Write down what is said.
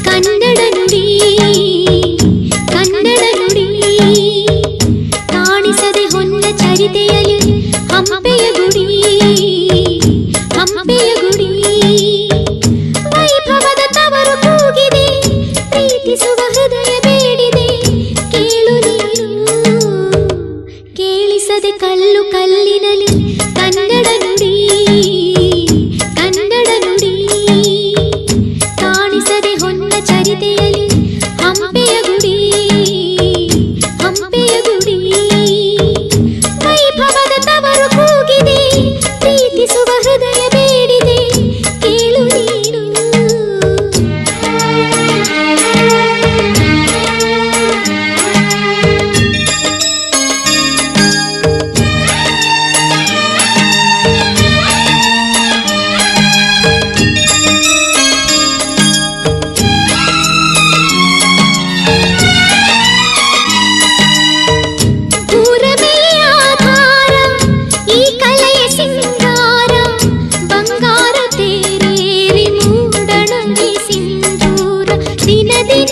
ಕನ್ನಡ ನುಡಿ ಕನ್ನಡ ನುಡಿ ಕಾಣಿಸದೆ ಹೊನ್ನ ಚರಿತೆಯಲ್ಲಿ ಹಂಪೆಯ ಗುಡಿ ಹಂಪೆಯ ಗುಡಿ ವೈಭವದ ತವರು ಕೂಗಿದೆ ಪ್ರೀತಿಸುವ ಹೃದಯ ಬೇಡಿದೆ ಕೇಳು ನೀನು ಕೇಳಿಸದೆ ಕಲ್ಲು ಕಲ್ಲಿನಲ್ಲಿ ಕನ್ನಡ ನುಡಿ ಕನ್ನಡ ನುಡಿ ಕಾಣಿಸದೆ ಹೊನ್ನ ಚರಿತೆಯಲ್ಲಿ ಹಂಪೆಯ ಗುಡಿ ಹಂಪೆಯ ಗುಡಿ ವೈಭವದ ತವರು ಕೂಗಿದೆ ಪ್ರೀತಿಸುವ ಹೃದಯ ಬೇಡಿದೆ ಕೇಳು ನೀನು ದಿನ ದಿನ